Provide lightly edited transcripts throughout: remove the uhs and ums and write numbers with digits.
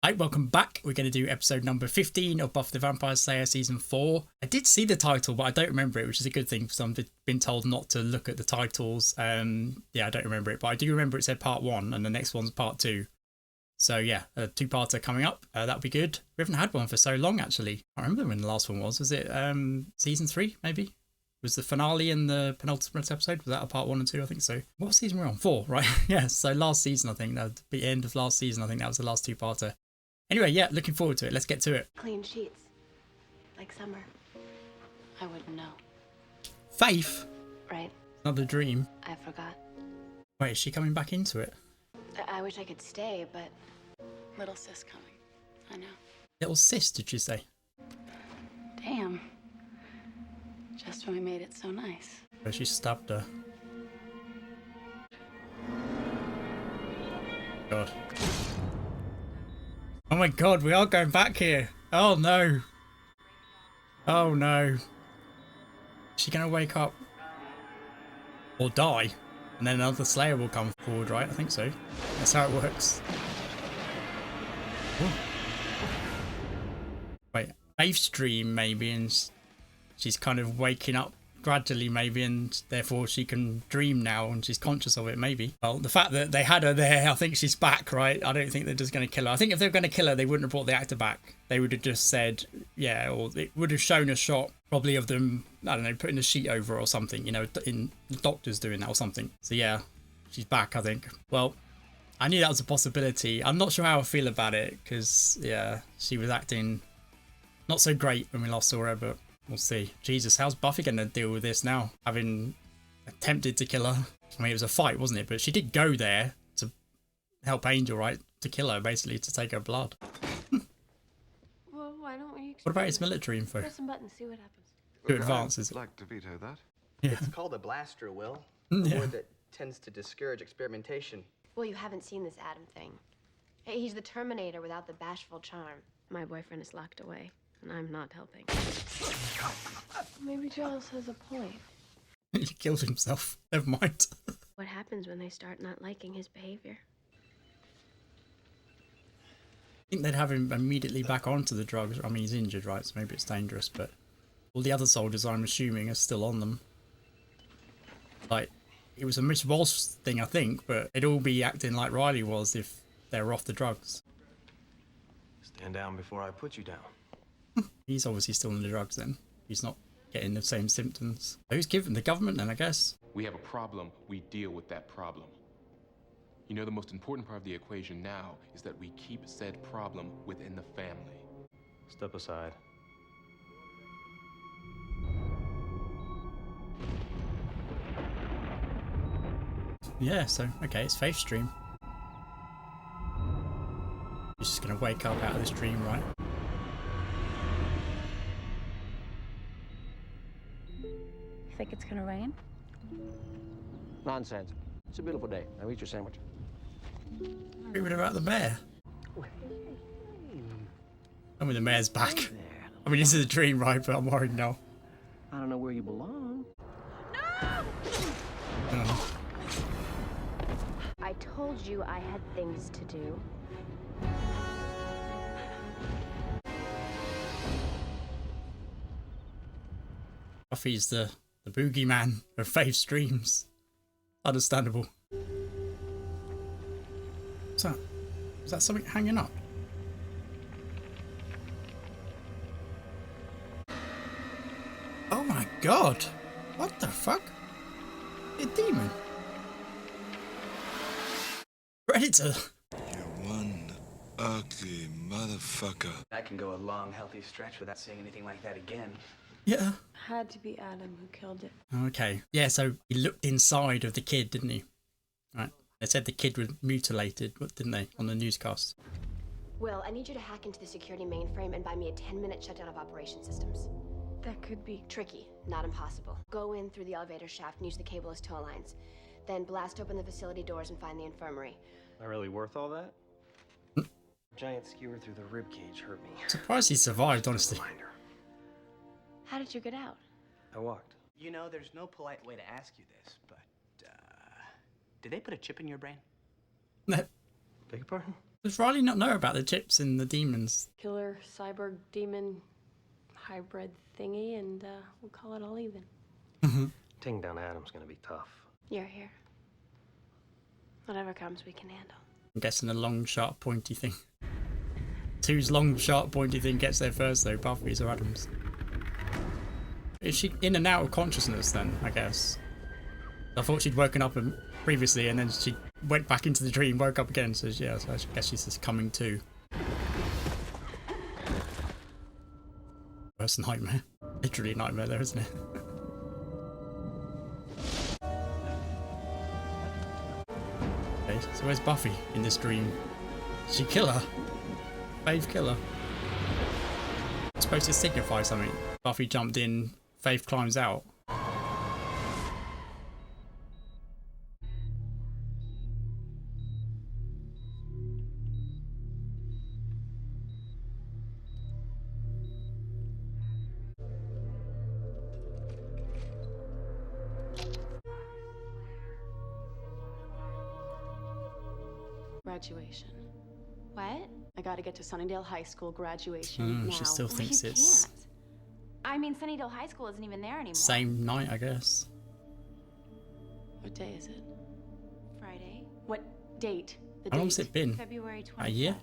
Hi, welcome back. We're going to do episode number 15 of Buffy the Vampire Slayer season 4. I did see the title, but I don't remember it, which is a good thing because I've been told not to look at the titles. Yeah, I don't remember it, but I do remember it said part 1 and the next one's part 2. So yeah, a two-parter coming up. That'll be good. We haven't had one for so long, actually. I remember when the last one was. Was it season 3, maybe? Was the finale and the penultimate episode? Was that a part 1 and 2? I think so. What season were we on? 4, right? Yeah, so last season, I think. The end of last season, I think that was the last two-parter. Anyway, yeah, looking forward to it. Let's get to it. Clean sheets. Like summer. I wouldn't know. Faith? Right. Another dream. I forgot. Wait, is she coming back into it? I wish I could stay, but little sis coming. I know. Little sis, did you say? Damn. Just when we made it so nice. Where she stabbed her. God. Oh my god, we are going back here. Oh no. Oh no. Is she gonna wake up? Or die? And then another Slayer will come forward, right? I think so. That's how it works. Ooh. Wait, Faith's dream maybe, and she's kind of waking up gradually maybe, and therefore she can dream now and she's conscious of it maybe. Well, the fact that they had her there, I think she's back, right? I don't think they're just going to kill her. I think if they were going to kill her, they wouldn't have brought the actor back. They would have just said, yeah, or it would have shown a shot probably of them, I don't know, putting a sheet over or something, you know, in the doctor's doing that or something. So yeah, she's back, I think. Well, I knew that was a possibility. I'm not sure how I feel about it because, yeah, she was acting not so great when we last saw her, but we'll see. Jesus, how's Buffy going to deal with this now? Having attempted to kill her. I mean, it was a fight, wasn't it? But she did go there to help Angel, right? To kill her, basically, to take her blood. Well, why don't we... What about his military info? Press some buttons, see what happens. Too advanced, is I'd it? like to veto that. Yeah. It's called a blaster, Will. A Yeah. word that tends to discourage experimentation. Well, you haven't seen this Adam thing. Hey, he's the Terminator without the bashful charm. My boyfriend is locked away, and I'm not helping. Maybe Giles has a point. He killed himself. Never mind. What happens when they start not liking his behavior? I think they'd have him immediately back onto the drugs. I mean, he's injured, right? So maybe it's dangerous, but all the other soldiers, I'm assuming, are still on them. Like, it was a Miss Walsh thing, I think, but they'd all be acting like Riley was if they were off the drugs. Stand down before I put you down. He's obviously still on the drugs then. He's not getting the same symptoms. Who's giving? The government then, I guess. We have a problem, we deal with that problem. You know, the most important part of the equation now is that we keep said problem within the family. Step aside. Yeah, so, okay, it's Faith's dream. She's just gonna wake up out of this dream, right? You think it's gonna rain? Nonsense. It's a beautiful day. Now eat your sandwich. What about the mayor? I mean, the mayor's back. I mean, this is a dream, right? But I'm worried now. I don't know where you belong. Oh. I told you I had things to do. Buffy's the boogeyman of Faith's dreams. Understandable. What's that? Is that something hanging up? Oh my god! What the fuck? A demon? Predator! You one ugly motherfucker. I can go a long, healthy stretch without seeing anything like that again. Yeah. Had to be Adam who killed it. Okay. Yeah, so he looked inside of the kid, didn't he? Right. They said the kid was mutilated, didn't they, on the newscast? Will, I need you to hack into the security mainframe and buy me a 10-minute shutdown of operation systems. That could be tricky, not impossible. Go in through the elevator shaft and use the cable as tow lines. Then blast open the facility doors and find the infirmary. Not really worth all that? Giant skewer through the rib cage hurt me. Surprised he survived, honestly. Reminder. How did you get out? I walked. You know, there's no polite way to ask you this, but, did they put a chip in your brain? Beg your pardon? Does Riley not know about the chips and the demons? Killer, cyborg, demon, hybrid thingy, and we'll call it all even. Taking down Adam's gonna be tough. You're here. Whatever comes, we can handle. I'm guessing a long, sharp, pointy thing. Whose long, sharp, pointy thing gets there first, though? Buffy's or Adam's? Is she in and out of consciousness then, I guess? I thought she'd woken up previously and then she went back into the dream, woke up again, so yeah, so I guess she's just coming to. Worst nightmare. Literally a nightmare there, isn't it? Okay, so where's Buffy in this dream? Did she kill her? Faith kill her? It's supposed to signify something. Buffy jumped in, Faith climbs out. Graduation. What? I gotta get to Sunnydale High School graduation now. She still thinks it's Can't. I mean, Sunnydale High School isn't even there anymore. same night, I guess. What day is it? Friday, What date? The How date? long's it been? February 25th. A year?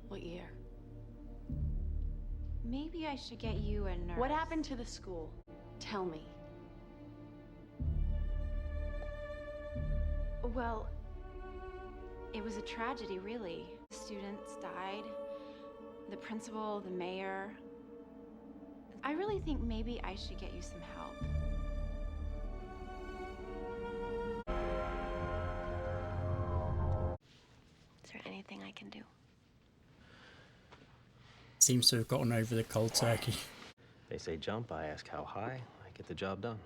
What year? Maybe I should get you a nurse. What happened to the school? Tell me. Well, it was a tragedy, really. Students died. The principal, the mayor. I really think maybe I should get you some help. Is there anything I can do? Seems to have gotten over the cold turkey. They say jump, I ask how high, I get the job done.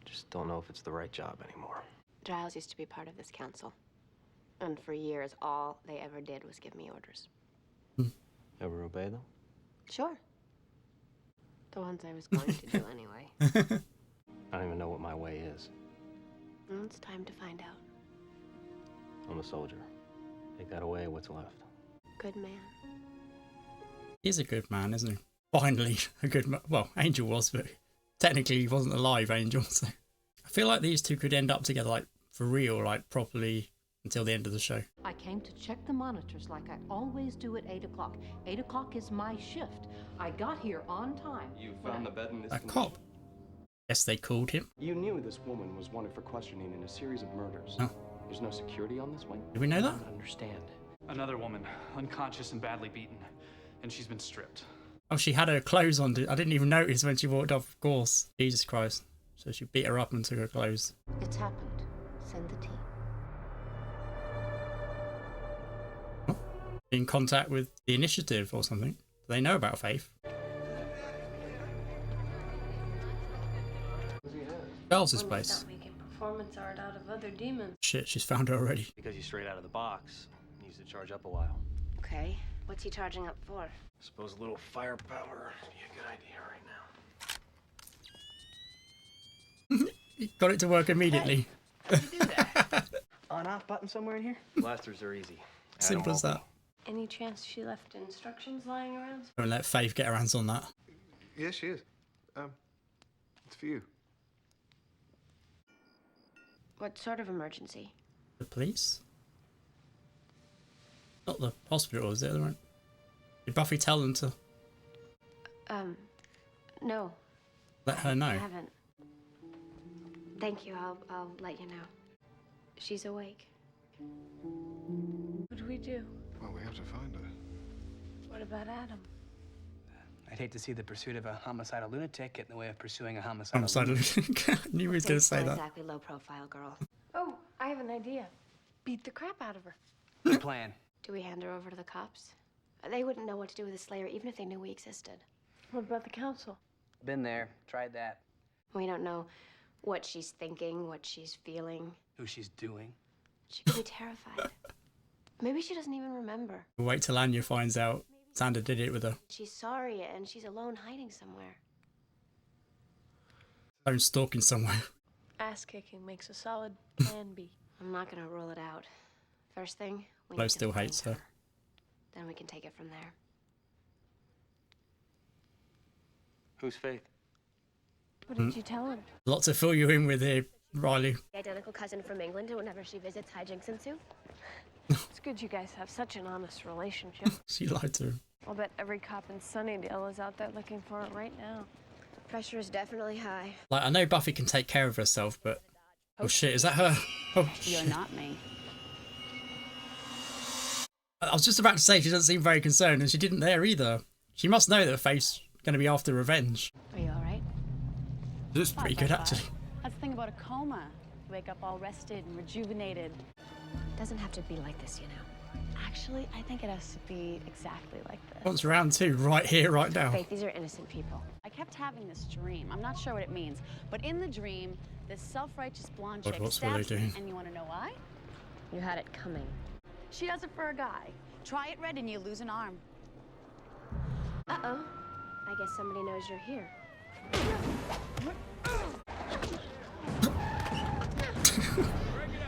Just don't know if it's the right job anymore. Giles used to be part of this council. And for years, all they ever did was give me orders. Ever obey them? Sure. The ones I was going to do anyway. I don't even know what my way is. Well, it's time to find out. I'm a soldier. Take that away, what's left? Good man. He's a good man, isn't he? Finally, a good man. Well, Angel was, but technically he wasn't alive, Angel. So I feel like these two could end up together, like, for real, like, properly until the end of the show. I came to check the monitors like I always do at 8 o'clock. 8 o'clock is my shift. I got here on time. You found the bed in this A cop. Guess they called him. You knew this woman was wanted for questioning in a series of murders. Oh. There's no security on this wing? Did we know I that? don't understand. Another woman, unconscious and badly beaten, and she's been stripped. Oh, she had her clothes on. I didn't even notice when she walked off, of course. Jesus Christ. So she beat her up and took her clothes. It's happened. Send the team. In contact with the initiative or something. Do they know about Faith? Charles's place. Stop making performance art out of other demons. Shit, she's found her already. Because he's straight out of the box, needs to charge up a while. Okay. What's he charging up for? Suppose a little firepower would be a good idea right now. Got it to work immediately. How'd you do that? On-off button somewhere in here? Blasters are easy. Simple as that. Any chance she left instructions lying around? Don't let Faith get her hands on that. Yes, she is. It's for you. What sort of emergency? The police? Not the hospital, is it? They weren't- Did Buffy tell them to No. let her I know? haven't. Thank you. I'll let you know. She's awake. What do we do? Well, we have to find her. What about Adam? I'd hate to see the pursuit of a homicidal lunatic get in the way of pursuing a homicidal Homicidal. I knew he was going to say Not that. exactly low profile, girl. Oh, I have an idea. Beat the crap out of her. Good plan. Do we hand her over to the cops? They wouldn't know what to do with the Slayer even if they knew we existed. What about the council? Been there, tried that. We don't know what she's thinking, what she's feeling. Who she's doing. She could be terrified. Maybe she doesn't even remember. Wait till Anya finds out Xander did it with her. She's sorry and she's alone hiding somewhere. Phone stalking somewhere. Ass kicking makes a solid plan B. I'm not gonna rule it out. First thing, we Flo need to still find hates her. Then we can take it from there. Who's Faith? What did you tell him? Lot to fill you in with here, Riley. The identical cousin from England who whenever she visits hijinks ensue. It's good you guys have such an honest relationship. She lied to him. I'll bet every cop in Sunnydale is out there looking for it right now. Pressure is definitely high. Like, I know Buffy can take care of herself, but... Oh shit, is that her? Oh, You're not me. I was just about to say she doesn't seem very concerned, and she didn't there either. She must know that Faith's going to be after revenge. Are you alright? Looks pretty good, actually. That's the thing about a coma. You wake up all rested and rejuvenated. It doesn't have to be like this, you know. Actually, I think it has to be exactly like this. What's round two? Right here, right now. Faith, these are innocent people. I kept having this dream. I'm not sure what it means, but in the dream, this self-righteous blonde God, chick what's stabs Willow me, doing? and you want to know why? You had it coming. She does it for a guy. Try it red and you lose an arm. Uh-oh. I guess somebody knows you're here.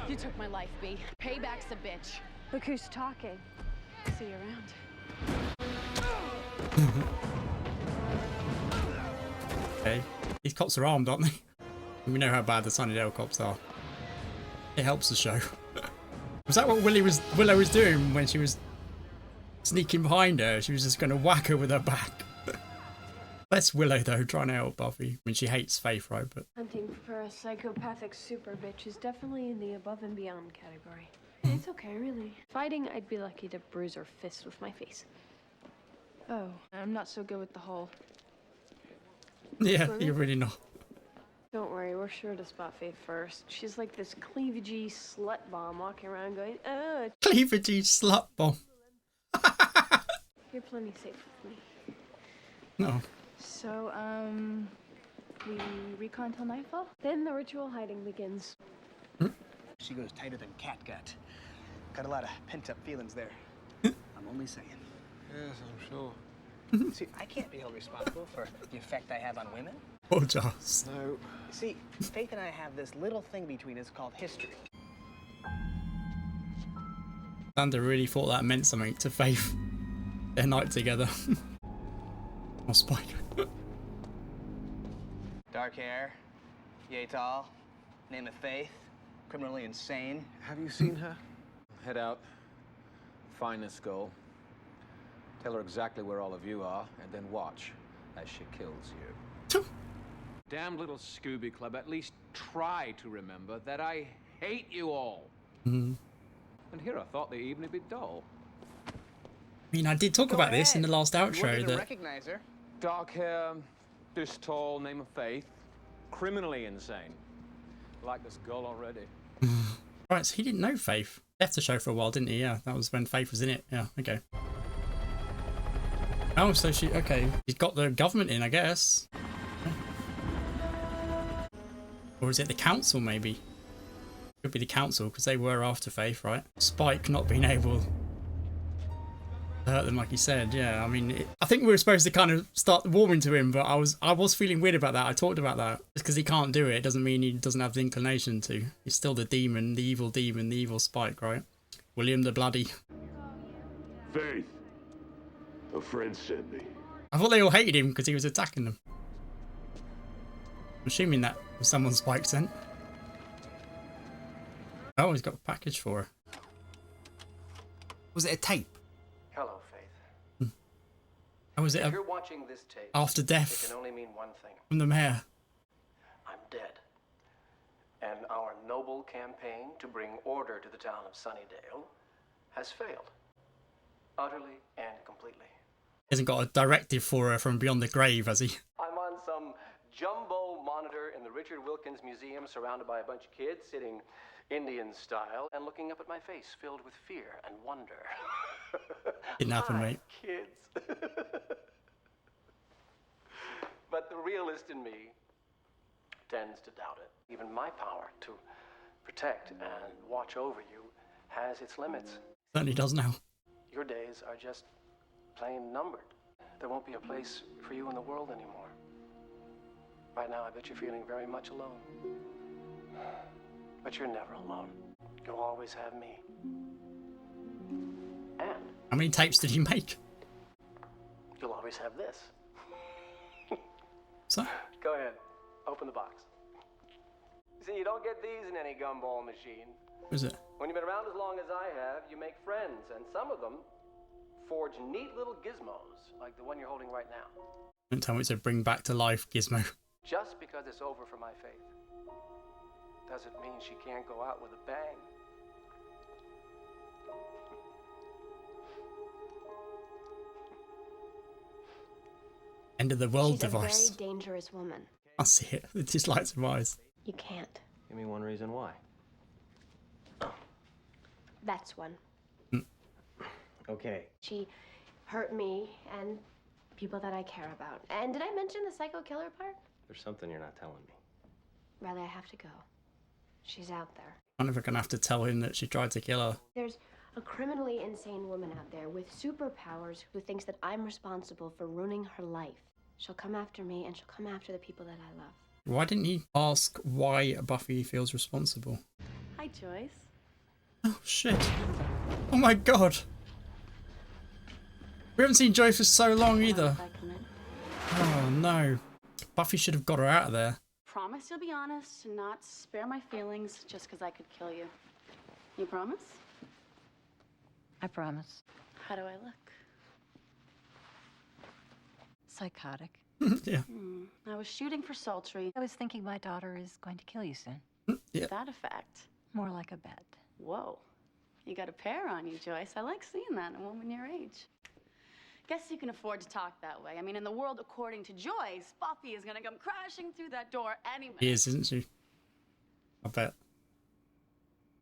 You took my life, B. Payback's a bitch. Look who's talking. See you around. Okay. These cops are armed, aren't they? We know how bad the Sunnydale cops are. It helps the show. Was that what Willow was doing when she was sneaking behind her? She was just going to whack her with her back. That's Willow, though, trying to help Buffy. I mean, she hates Faith, right? But Hunting for a psychopathic super bitch is definitely in the above and beyond category. It's okay, really. Fighting, I'd be lucky to bruise her fist with my face. Oh, I'm not so good with the whole... yeah, Really? you're really not. Don't worry, we're sure to spot Faith first. She's like this cleavagey slut bomb walking around going, Cleavagey slut bomb. you're plenty safe with me. No. So, we recon till nightfall? Then the ritual hiding begins. She goes tighter than catgut. Got a lot of pent-up feelings there. I'm only saying. Yes, I'm sure. See, I can't be held responsible for the effect I have on women. Oh, Joss. No. See, Faith and I have this little thing between us called history. Xander really thought that meant something to Faith. Their night together. Oh, Spike. Dark hair, yay tall, name of Faith, criminally insane. Have you seen her? Head out, find this skull, tell her exactly where all of you are, and then watch as she kills you. Damn little Scooby Club, at least try to remember that I hate you all. Mm-hmm. And here I thought the evening would be dull. I mean, I did talk about this in the last outro that Recognize her. Dark hair, this tall, name of Faith, criminally insane. Like this girl already. right, so he didn't know Faith. Left the show for a while, didn't he? Yeah, that was when Faith was in it. Yeah, okay. Oh, so okay. He's got the government in, I guess. Or is it the council, maybe? Could be the council, because they were after Faith, right? Spike not being able to hurt them, like he said. Yeah, I mean, I think we were supposed to kind of start warming to him, but I was feeling weird about that. I talked about that. Just because he can't do it doesn't mean he doesn't have the inclination to. He's still the demon, the evil Spike, right? William the Bloody. Faith, a friend sent me. I thought they all hated him because he was attacking them. I'm assuming that was someone Spike sent. Oh, he's got a package for her. Was it a tape? Hello, Faith. Or was it If you're watching this tape, after death it can only mean one thing. from the mayor? I'm dead. And our noble campaign to bring order to the town of Sunnydale has failed. Utterly and completely. He hasn't got a directive for her from beyond the grave, has he? I'm on some jumbo monitor in the Richard Wilkins Museum surrounded by a bunch of kids sitting Indian style and looking up at my face filled with fear and wonder. Didn't happen, Hi, mate. Kids. But the realist in me tends to doubt it. Even my power to protect and watch over you has its limits. Certainly does now. Your days are just plain numbered. There won't be a place for you in the world anymore. Right now, I bet you're feeling very much alone. But you're never alone. You'll always have me. And How many tapes did he make? you'll always have this. So, Go ahead. Open the box. See, you don't get these in any gumball machine. what is it? When you've been around as long as I have, you make friends, and some of them forge neat little gizmos, like the one you're holding right now. Don't tell me to bring back to life Gizmo. Just because it's over for my Faith doesn't mean she can't go out with a bang. End of the world She's device. a very dangerous woman. I see it. It just lights my eyes. You can't. Give me one reason why. That's one. Okay. She hurt me and people that I care about. And did I mention the psycho killer part? There's something you're not telling me. Riley, I have to go. She's out there. I'm never gonna have to tell him that she tried to kill her. There's a criminally insane woman out there with superpowers who thinks that I'm responsible for ruining her life. She'll come after me and she'll come after the people that I love. Why didn't he ask why Buffy feels responsible? Hi, Joyce. Oh shit. Oh my god. We haven't seen Joyce for so long either. Oh no. Buffy should have got her out of there. Promise you'll be honest and not spare my feelings just because I could kill you. You promise? I promise. How do I look? Psychotic. Yeah. I was shooting for sultry. I was thinking my daughter is going to kill you soon. Yeah. That effect. More like a bet. Whoa. You got a pair on you, Joyce. I like seeing that in a woman your age. Guess you can afford to talk that way. I mean, in the world according to Joyce, Buffy is gonna come crashing through that door any minute. She is, isn't she? I bet.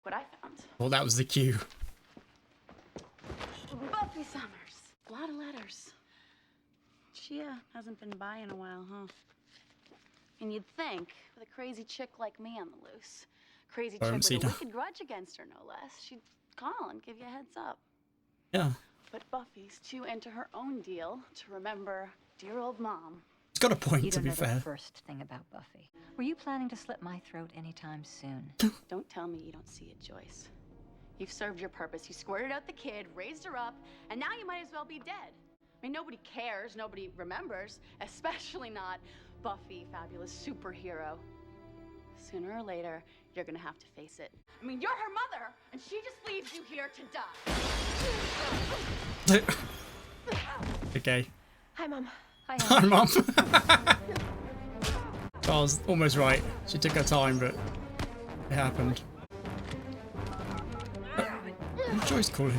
What I found. Well, that was the cue. Buffy Summers. A lot of letters. She hasn't been by in a while, huh? And you'd think, with a crazy chick like me on the loose, crazy chick with a wicked grudge against her, no less, she'd call and give you a heads up. Yeah. But Buffy's too into her own deal to remember dear old mom. It's got a point, You to don't be know fair. the first thing about Buffy. Were you planning to slit my throat anytime soon? Don't tell me you don't see it, Joyce. You've served your purpose. You squirted out the kid, raised her up, and now you might as well be dead. I mean, nobody cares, nobody remembers, especially not Buffy, fabulous superhero. Sooner or later, you're gonna have to face it. I mean, you're her mother, and she just leaves you here to die. Okay. Hi, Mom. Hi, Mom. I was almost right. She took her time, but it happened. Who's Joyce calling?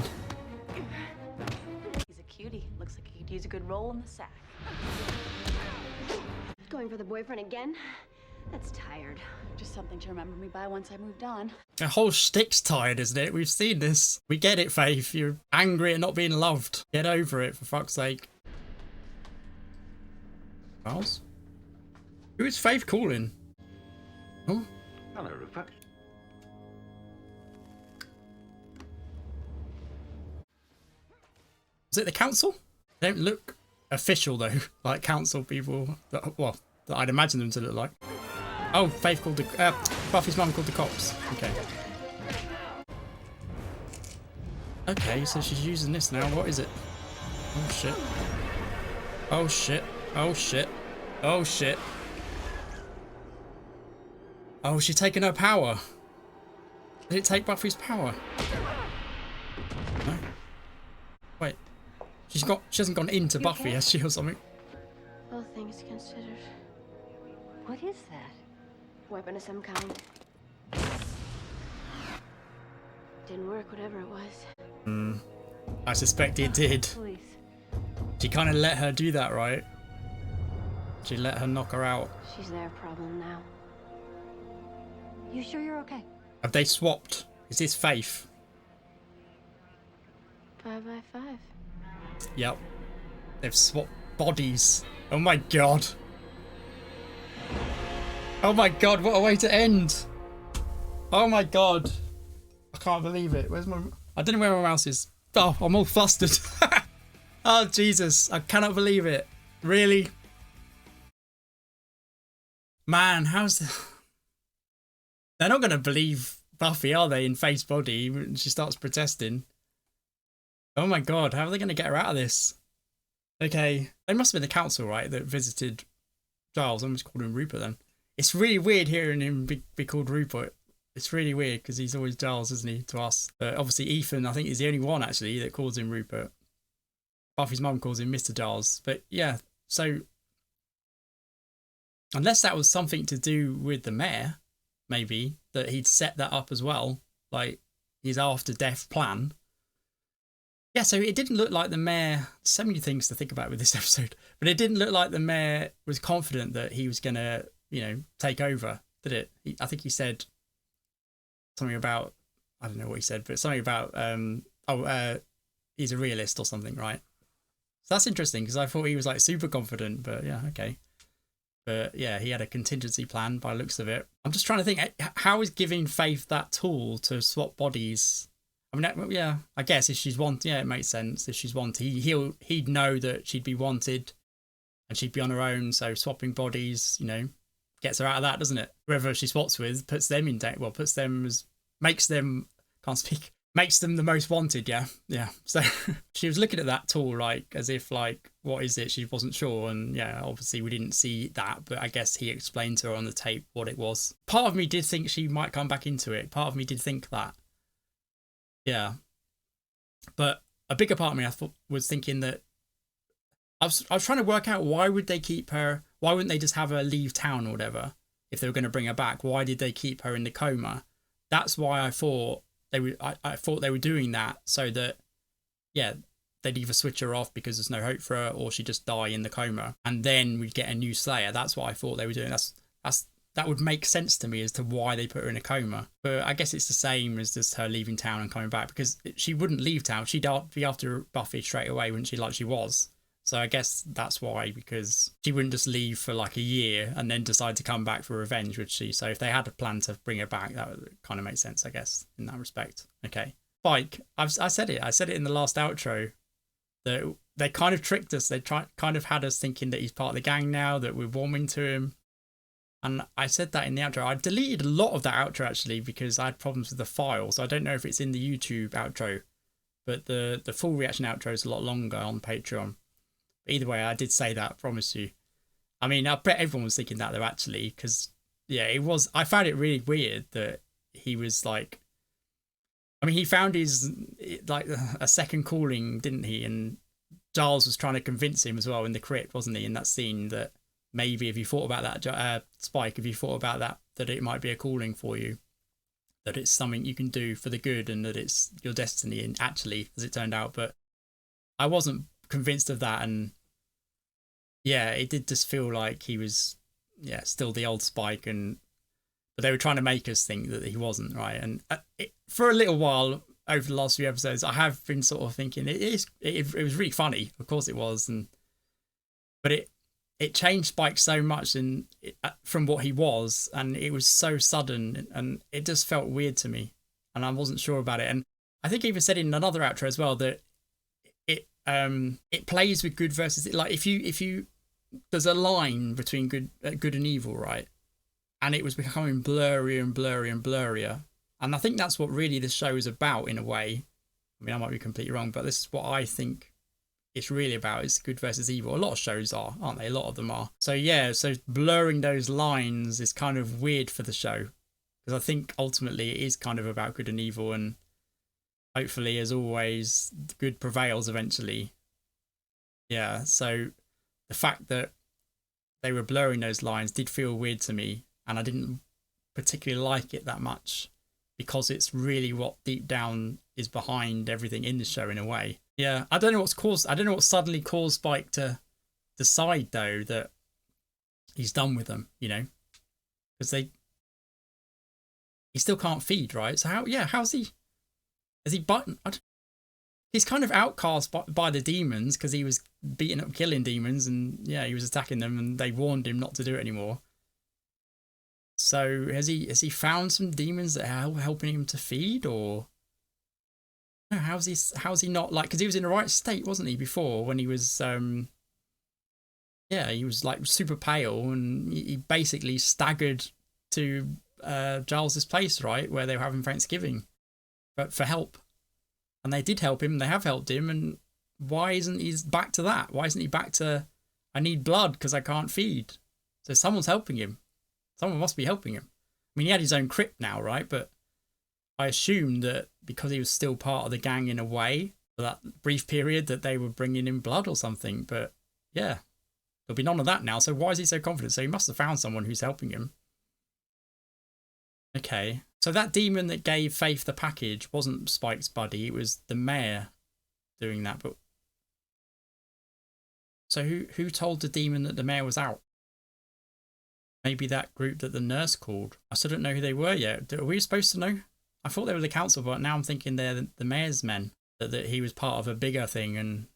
He's a cutie. Looks like he could use a good roll in the sack. Going for the boyfriend again? That's tired. Just something to remember me by once I moved on. The whole shtick's tired, isn't it? We've seen this. We get it, Faith. You're angry at not being loved. Get over it, for fuck's sake. Charles? Who is Faith calling? Oh? Hello, Rupert. Is it the council? They don't look official, though, like council people. That, well, that I'd imagine them to look like. Oh, Faith called the... Buffy's mum called the cops. Okay. Okay, so she's using this now. What is it? Oh, shit. Oh, shit. Oh, shit. Oh, shit. Oh, she's taking her power. Did it take Buffy's power? No. Wait. She hasn't gone into Buffy, has she, or something? All things considered. What is that? Weapon of some kind. Didn't work, whatever it was. I suspect it did. Police. She kind of let her do that, right? She let her knock her out. She's their problem now. You sure you're okay? Have they swapped? Is this Faith? 5 by 5. Yep. They've swapped bodies. Oh my god. Oh my god, what a way to end. Oh my god. I can't believe it. Where's my... I don't know where my mouse is. Oh, I'm all flustered. Oh, Jesus. I cannot believe it. Really? Man, how's... They're not going to believe Buffy, are they, in Faith's body? When she starts protesting. Oh my god, how are they going to get her out of this? Okay, they must have been the council, right, that visited Giles. I almost called him Rupert then. It's really weird hearing him be called Rupert. It's really weird because he's always Giles, isn't he, to us? But obviously Ethan, I think, is the only one actually that calls him Rupert. Buffy's mum calls him Mr. Giles. But yeah, so unless that was something to do with the mayor, maybe, that he'd set that up as well, like his after death plan. Yeah, so it didn't look like the mayor, so many things to think about with this episode, but it didn't look like the mayor was confident that he was going to, take over, did it? I think he said something about, I don't know what he said, but something about, he's a realist or something, right? So that's interesting because I thought he was like super confident, but yeah, okay. But yeah, he had a contingency plan by the looks of it. I'm just trying to think, how is giving Faith that tool to swap bodies? I mean, yeah, I guess if she's wanted, yeah, it makes sense. If she's wanted, he'd know that she'd be wanted and she'd be on her own. So swapping bodies, gets her out of that, doesn't it? Whoever she swaps with puts them in danger. Well, makes them the most wanted. Yeah. So she was looking at that tool like as if like, what is it? She wasn't sure. And yeah, obviously we didn't see that, but I guess he explained to her on the tape what it was. Part of me did think she might come back into it. Part of me did think that. Yeah, but a bigger part of me, I thought, was thinking that I was trying to work out why would they keep her? Why wouldn't they just have her leave town or whatever if they were going to bring her back? Why did they keep her in the coma? That's why I thought they were. I thought they were doing that so that, yeah, they'd either switch her off because there's no hope for her, or she'd just die in the coma, and then we'd get a new Slayer. That's what I thought they were doing. That would make sense to me as to why they put her in a coma. But I guess it's the same as just her leaving town and coming back, because she wouldn't leave town. She'd be after Buffy straight away, wouldn't she, like she was? So I guess that's why, because she wouldn't just leave for like a year and then decide to come back for revenge, would she? So if they had a plan to bring her back, that would kind of make sense, I guess, in that respect. Okay. Spike, I said it in the last outro, that they kind of tricked us. They kind of had us thinking that he's part of the gang now, that we're warming to him. And I said that in the outro. I deleted a lot of that outro, actually, because I had problems with the file. So I don't know if it's in the YouTube outro. But the full reaction outro is a lot longer on Patreon. But either way, I did say that, I promise you. I mean, I bet everyone was thinking that, though, actually. Because, yeah, it was... I found it really weird that he was, like... I mean, he found his, like, a second calling, didn't he? And Giles was trying to convince him as well in the crypt, wasn't he? In that scene that... Maybe if you thought about that, Spike, if you thought about that it might be a calling for you, that it's something you can do for the good and that it's your destiny, and actually, as it turned out. But I wasn't convinced of that. And yeah, it did just feel like he was, yeah, still the old Spike. But they were trying to make us think that he wasn't, right? And for a little while over the last few episodes, I have been sort of thinking it was really funny. Of course it was. But it changed Spike so much from what he was, and it was so sudden, and it just felt weird to me, and I wasn't sure about it. And I think I even said in another outro as well that it plays with good versus, like, if you there's a line between good and evil, right? And it was becoming blurrier and blurrier and blurrier, and I think that's what really this show is about in a way. I mean, I might be completely wrong, but this is what I think it's really about, is good versus evil. A lot of shows are, aren't they? A lot of them are. So yeah, so blurring those lines is kind of weird for the show, because I think ultimately it is kind of about good and evil, and hopefully, as always, good prevails eventually. Yeah, so the fact that they were blurring those lines did feel weird to me, and I didn't particularly like it that much, because it's really what deep down is behind everything in the show in a way. Yeah, I don't know what suddenly caused Spike to decide, though, that he's done with them, because he still can't feed, right? So how's he? Is he button? He's kind of outcast by the demons, because he was beating up, killing demons, and yeah, he was attacking them, and they warned him not to do it anymore. So has he found some demons that are helping him to feed, or? How's he not, like, because he was in the right state, wasn't he, before, when he was he was like super pale, and he basically staggered to Giles's place, right, where they were having Thanksgiving, for help, and they did help him. They have helped him, and why isn't he back to that? Why isn't he back to, I need blood because I can't feed? So someone's helping him. Someone must be helping him. I mean, he had his own crypt now, right? But I assumed that because he was still part of the gang in a way, for that brief period, that they were bringing in blood or something. But yeah, there'll be none of that now. So why is he so confident? So he must have found someone who's helping him. Okay. So that demon that gave Faith the package wasn't Spike's buddy. It was the mayor doing that. But so who told the demon that the mayor was out? Maybe that group that the nurse called. I still don't know who they were yet. Are we supposed to know? I thought they were the council, but now I'm thinking they're the mayor's men. That he was part of a bigger thing, and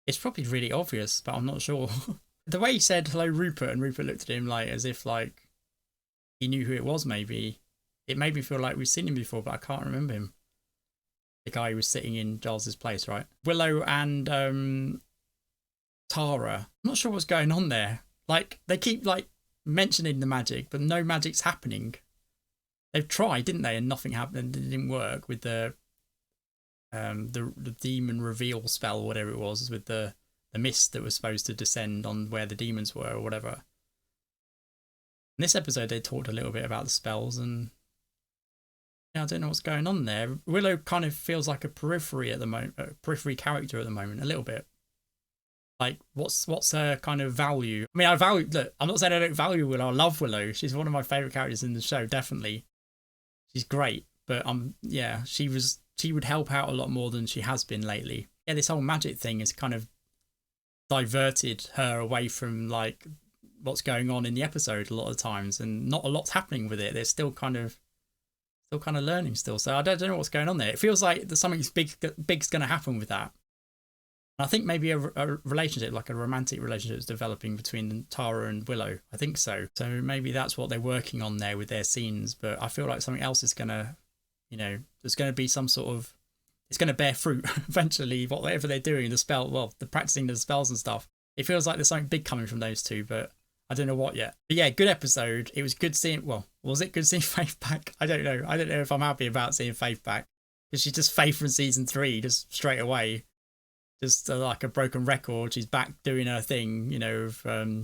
it's probably really obvious, but I'm not sure. The way he said hello Rupert, and Rupert looked at him like as if like he knew who it was, maybe. It made me feel like we've seen him before, but I can't remember him. The guy who was sitting in Giles's place, right? Willow and Tara. I'm not sure what's going on there. Like, they keep like mentioning the magic, but no magic's happening. They've tried, didn't they? And nothing happened. It didn't work with the demon reveal spell or whatever it was, with the mist that was supposed to descend on where the demons were or whatever. In this episode, they talked a little bit about the spells, and yeah, I don't know what's going on there. Willow kind of feels like a periphery at the moment, a periphery character at the moment, a little bit. Like, what's her kind of value? I mean, look, I'm not saying I don't value Willow. I love Willow. She's one of my favourite characters in the show, definitely. She's great, but yeah, she would help out a lot more than she has been lately. Yeah, this whole magic thing has kind of diverted her away from like what's going on in the episode a lot of times, and not a lot's happening with it. They're still kind of learning still. So I don't know what's going on there. It feels like there's something big's going to happen with that. I think maybe a relationship, like a romantic relationship, is developing between Tara and Willow. I think so. So maybe that's what they're working on there with their scenes. But I feel like something else is going to, there's going to be some sort of, it's going to bear fruit eventually, whatever they're doing, the practicing the spells and stuff. It feels like there's something big coming from those two, but I don't know what yet. But yeah, good episode. It was good seeing, was it good seeing Faith back? I don't know. I don't know if I'm happy about seeing Faith back. Because she's just Faith from season 3, just straight away. Just like a broken record. She's back doing her thing, of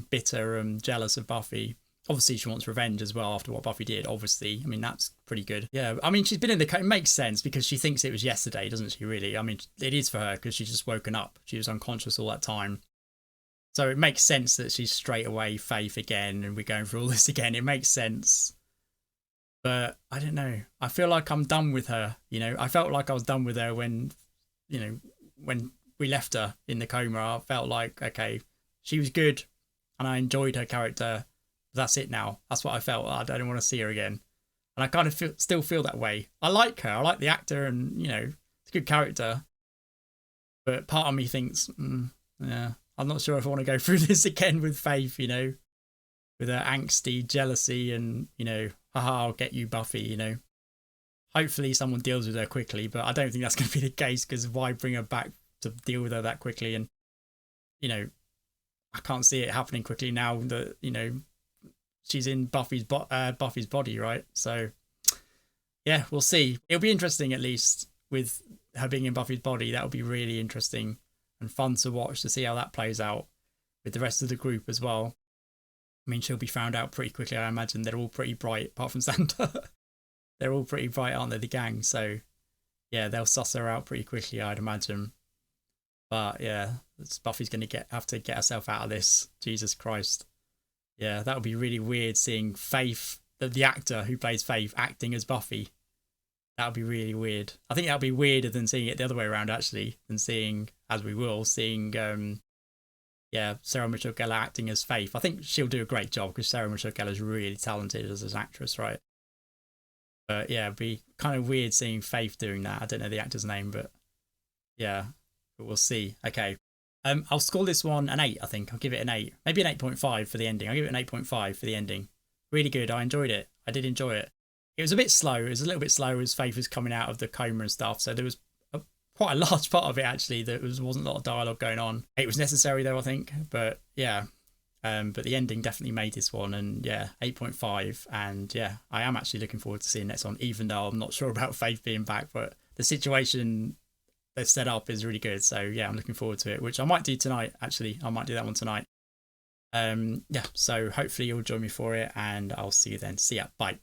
bitter and jealous of Buffy. Obviously, she wants revenge as well after what Buffy did, obviously. I mean, that's pretty good. Yeah, I mean, she's been in it makes sense because she thinks it was yesterday, doesn't she, really? I mean, it is for her because she's just woken up. She was unconscious all that time. So it makes sense that she's straight away Faith again and we're going through all this again. It makes sense. But I don't know. I feel like I'm done with her, I felt like I was done with her when we left her in the coma. I felt like, okay, she was good and I enjoyed her character. That's it now. That's what I felt. I don't want to see her again. And I kind of still feel that way. I like her. I like the actor and, it's a good character. But part of me thinks, yeah, I'm not sure if I want to go through this again with Faith, with her angsty jealousy and, haha, I'll get you, Buffy, Hopefully someone deals with her quickly, but I don't think that's going to be the case because why bring her back to deal with her that quickly? And I can't see it happening quickly now that she's in Buffy's body, right? So yeah, we'll see. It'll be interesting, at least with her being in Buffy's body. That'll be really interesting and fun to watch, to see how that plays out with the rest of the group as well. I mean, she'll be found out pretty quickly. I imagine they're all pretty bright, apart from Santa. They're all pretty bright, aren't they, the gang? So yeah, they'll suss her out pretty quickly, I'd imagine. But yeah, Buffy's going to have to get herself out of this. Jesus Christ. Yeah, that would be really weird seeing Faith, the actor who plays Faith, acting as Buffy. That would be really weird. I think that would be weirder than seeing it the other way around, actually, than seeing, as we will, seeing, Sarah Michelle Gellar acting as Faith. I think she'll do a great job because Sarah Michelle Gellar is really talented as an actress, right? But yeah, it'd be kind of weird seeing Faith doing that. I don't know the actor's name, but yeah. But we'll see. Okay. I'll score this one an 8, I think. I'll give it an 8. Maybe an 8.5 for the ending. I'll give it an 8.5 for the ending. Really good. I enjoyed it. I did enjoy it. It was a bit slow. It was a little bit slow as Faith was coming out of the coma and stuff. So there was quite a large part of it, actually, that wasn't a lot of dialogue going on. It was necessary, though, I think. But yeah, But the ending definitely made this one, and yeah, 8.5. And yeah, I am actually looking forward to seeing next one, even though I'm not sure about Faith being back, but the situation they've set up is really good. So yeah, I'm looking forward to it, which I might do tonight. Actually, I might do that one tonight. Yeah, so hopefully you'll join me for it, and I'll see you then. See ya. Bye.